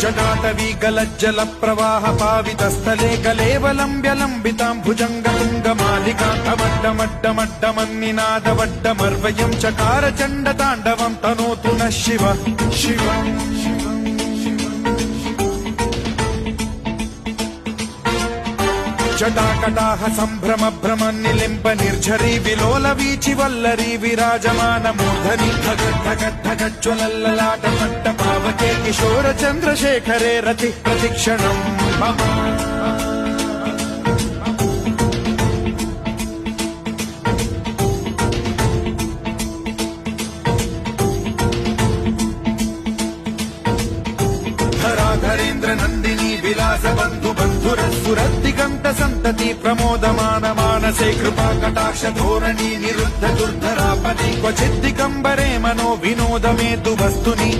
जटाटवी गलज्जल प्रवाह पावितस्थले कलेवलम्ब्य लम्बितां भुजङ्गतुङ्गमालिकान्तमड्डमड्डमड्डमन्निनादवड्डमर्वयं चकार चण्डताण्डवं तनोतु नः शिव शिव जटाकटाह सम्भ्रम भ्रम निलिम्ब निर्झरी विलोल वीचि वल्लरी विराजमान मूर्धनि ठगज्ज्वलल्ललाट पट्ट पावके किशोर चन्द्रशेखरे रति प्रतिक्षणम् मम धराधरेन्द्र नन्दिनी विलास बन्धु बन्धुरस्फुरद्दिगन्त सन्तति प्रमोदमान मानसे कृपा कटाक्ष धोरणी निरुद्ध दुर्धरापदि क्वचिद्दिगम्बरे मनो विनोद मेतु वस्तुनि